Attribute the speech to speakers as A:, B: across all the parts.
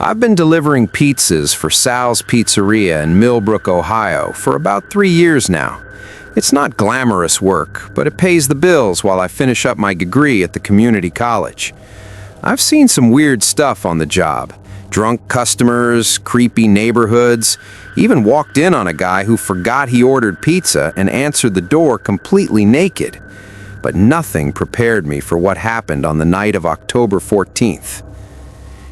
A: I've been delivering pizzas for Sal's Pizzeria in Millbrook, Ohio, for about 3 years now. It's not glamorous work, but it pays the bills while I finish up my degree at the community college. I've seen some weird stuff on the job. Drunk customers, creepy neighborhoods, even walked in on a guy who forgot he ordered pizza and answered the door completely naked. But nothing prepared me for what happened on the night of October 14th.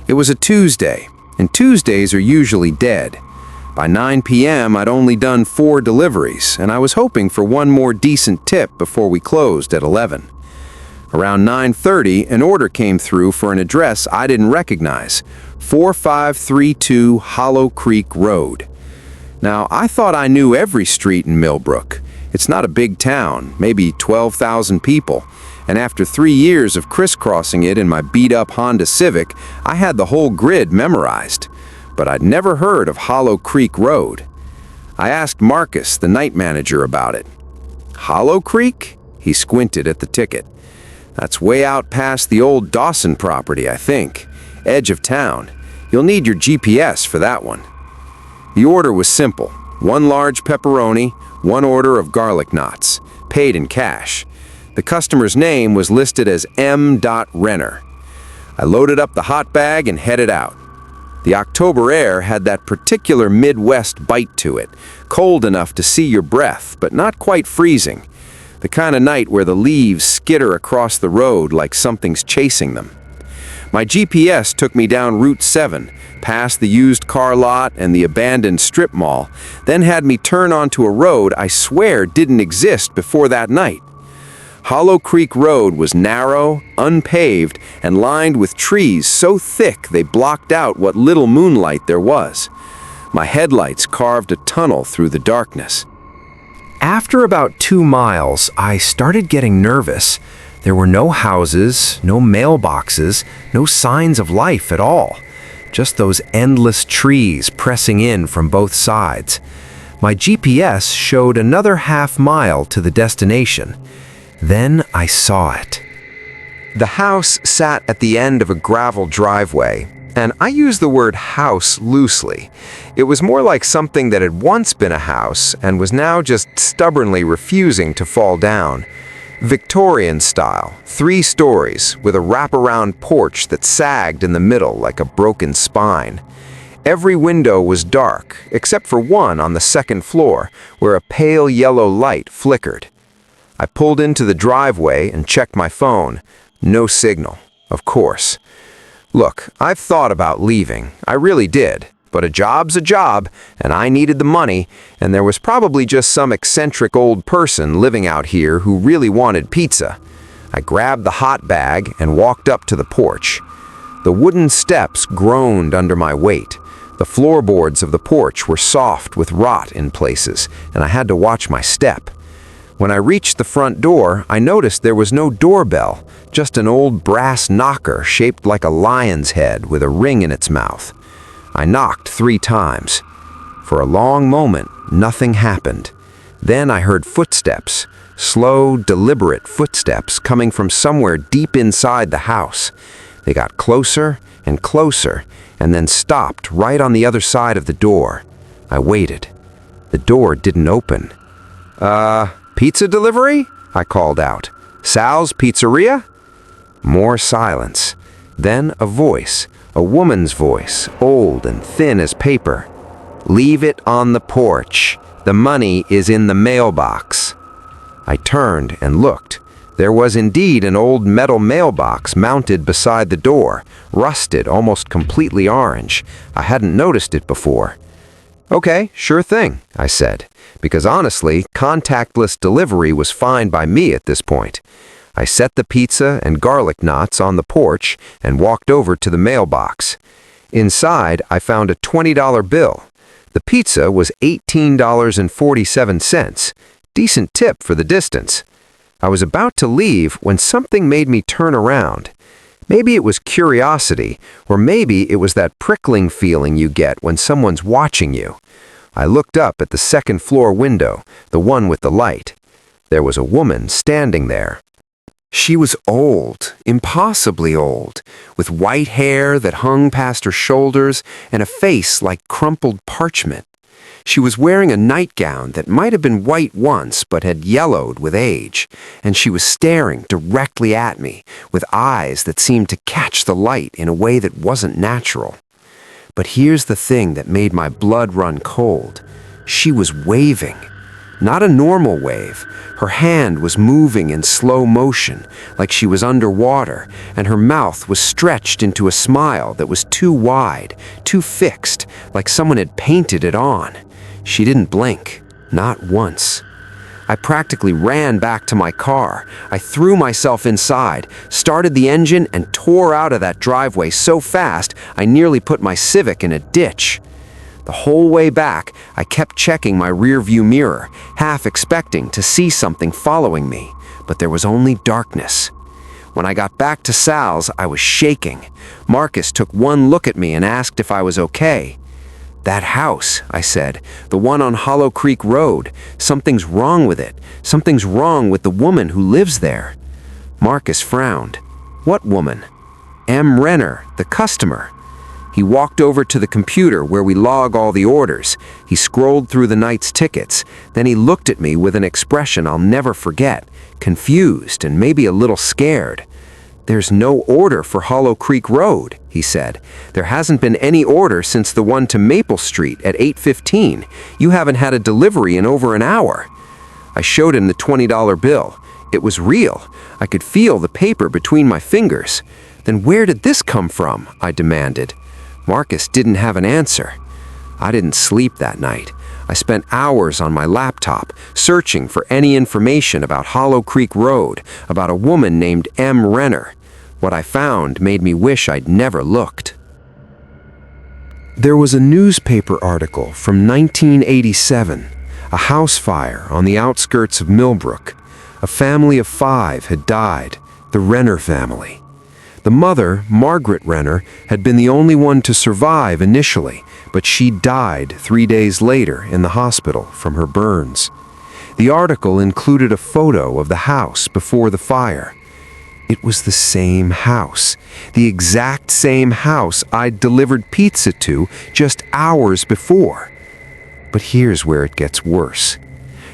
A: It was a Tuesday, and Tuesdays are usually dead. By 9 p.m., I'd only done 4 deliveries, and I was hoping for one more decent tip before we closed at 11. Around 9:30, an order came through for an address I didn't recognize, 4532 Hollow Creek Road. Now, I thought I knew every street in Millbrook. It's not a big town, maybe 12,000 people, and after 3 years of crisscrossing it in my beat-up Honda Civic, I had the whole grid memorized. But I'd never heard of Hollow Creek Road. I asked Marcus, the night manager, about it. Hollow Creek? He squinted at the ticket. That's way out past the old Dawson property, I think. Edge of town. You'll need your GPS for that one. The order was simple. 1 large pepperoni, 1 order of garlic knots, paid in cash. The customer's name was listed as M. Renner. I loaded up the hot bag and headed out. The October air had that particular Midwest bite to it, cold enough to see your breath, but not quite freezing. The kind of night where the leaves skitter across the road like something's chasing them. My GPS took me down Route 7, past the used car lot and the abandoned strip mall, then had me turn onto a road I swear didn't exist before that night. Hollow Creek Road was narrow, unpaved, and lined with trees so thick they blocked out what little moonlight there was. My headlights carved a tunnel through the darkness. After about 2 miles, I started getting nervous. There were no houses, no mailboxes, no signs of life at all. Just those endless trees pressing in from both sides. My GPS showed another half-mile to the destination. Then I saw it. The house sat at the end of a gravel driveway, and I use the word house loosely. It was more like something that had once been a house and was now just stubbornly refusing to fall down. Victorian style, 3 stories, with a wraparound porch that sagged in the middle like a broken spine. Every window was dark, except for one on the 2nd floor, where a pale yellow light flickered. I pulled into the driveway and checked my phone. No signal, of course. Look, I've thought about leaving. I really did. But a job's a job, and I needed the money, and there was probably just some eccentric old person living out here who really wanted pizza. I grabbed the hot bag and walked up to the porch. The wooden steps groaned under my weight. The floorboards of the porch were soft with rot in places, and I had to watch my step. When I reached the front door, I noticed there was no doorbell, just an old brass knocker shaped like a lion's head with a ring in its mouth. I knocked 3 times. For a long moment, nothing happened. Then I heard footsteps, slow, deliberate footsteps coming from somewhere deep inside the house. They got closer and closer, and then stopped right on the other side of the door. I waited. The door didn't open. Pizza delivery? I called out. Sal's Pizzeria? More silence. Then a voice, a woman's voice, old and thin as paper. Leave it on the porch. The money is in the mailbox. I turned and looked. There was indeed an old metal mailbox mounted beside the door, rusted, almost completely orange. I hadn't noticed it before. Okay, sure thing, I said, because honestly, contactless delivery was fine by me at this point. I set the pizza and garlic knots on the porch and walked over to the mailbox. Inside, I found a $20 bill. The pizza was $18.47. Decent tip for the distance. I was about to leave when something made me turn around. Maybe it was curiosity, or maybe it was that prickling feeling you get when someone's watching you. I looked up at the 2nd floor window, the one with the light. There was a woman standing there. She was old, impossibly old, with white hair that hung past her shoulders and a face like crumpled parchment. She was wearing a nightgown that might have been white once but had yellowed with age, and she was staring directly at me with eyes that seemed to catch the light in a way that wasn't natural. But here's the thing that made my blood run cold. She was waving. Not a normal wave. Her hand was moving in slow motion, like she was underwater, and her mouth was stretched into a smile that was too wide, too fixed, like someone had painted it on. She didn't blink, not once. I practically ran back to my car. I threw myself inside, started the engine, and tore out of that driveway so fast I nearly put my Civic in a ditch. The whole way back, I kept checking my rearview mirror, half expecting to see something following me, but there was only darkness. When I got back to Sal's, I was shaking. Marcus took one look at me and asked if I was okay. "That house," I said, "the one on Hollow Creek Road. Something's wrong with it. Something's wrong with the woman who lives there." Marcus frowned. "What woman?" "M. Renner, the customer." He walked over to the computer where we log all the orders. He scrolled through the night's tickets. Then he looked at me with an expression I'll never forget, confused and maybe a little scared. "There's no order for Hollow Creek Road," he said. "There hasn't been any order since the one to Maple Street at 8:15. You haven't had a delivery in over an hour." I showed him the $20 bill. It was real. I could feel the paper between my fingers. "Then where did this come from?" I demanded. Marcus didn't have an answer. I didn't sleep that night. I spent hours on my laptop, searching for any information about Hollow Creek Road, about a woman named M. Renner. What I found made me wish I'd never looked. There was a newspaper article from 1987, a house fire on the outskirts of Millbrook. A family of 5 had died, the Renner family. The mother, Margaret Renner, had been the only one to survive initially, but she died 3 days later in the hospital from her burns. The article included a photo of the house before the fire. It was the same house, the exact same house I'd delivered pizza to just hours before. But here's where it gets worse.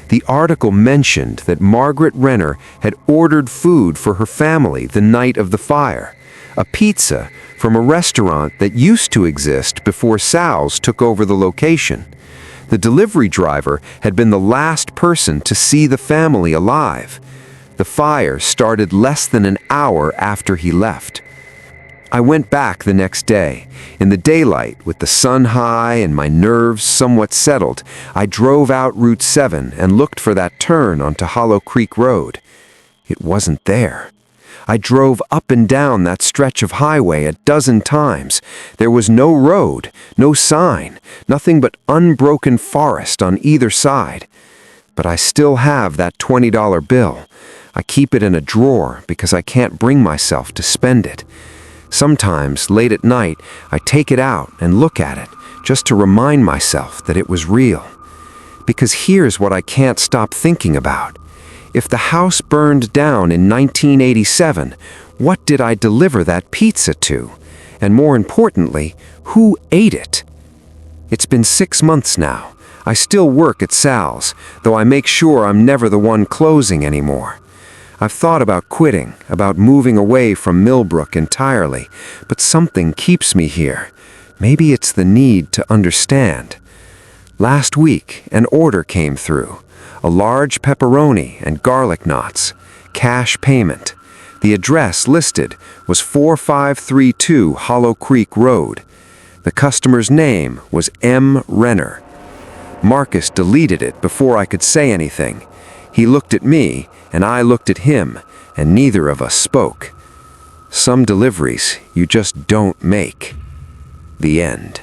A: The article mentioned that Margaret Renner had ordered food for her family the night of the fire, a pizza from a restaurant that used to exist before Sal's took over the location. The delivery driver had been the last person to see the family alive. The fire started less than an hour after he left. I went back the next day. In the daylight, with the sun high and my nerves somewhat settled, I drove out Route 7 and looked for that turn onto Hollow Creek Road. It wasn't there. I drove up and down that stretch of highway a dozen times. There was no road, no sign, nothing but unbroken forest on either side. But I still have that $20 bill. I keep it in a drawer because I can't bring myself to spend it. Sometimes, late at night, I take it out and look at it, just to remind myself that it was real. Because here's what I can't stop thinking about. If the house burned down in 1987, what did I deliver that pizza to? And more importantly, who ate it? It's been 6 months now. I still work at Sal's, though I make sure I'm never the one closing anymore. I've thought about quitting, about moving away from Millbrook entirely, but something keeps me here. Maybe it's the need to understand. Last week, an order came through. A large pepperoni and garlic knots. Cash payment. The address listed was 4532 Hollow Creek Road. The customer's name was M. Renner. Marcus deleted it before I could say anything. He looked at me, and I looked at him, and neither of us spoke. Some deliveries you just don't make. The end.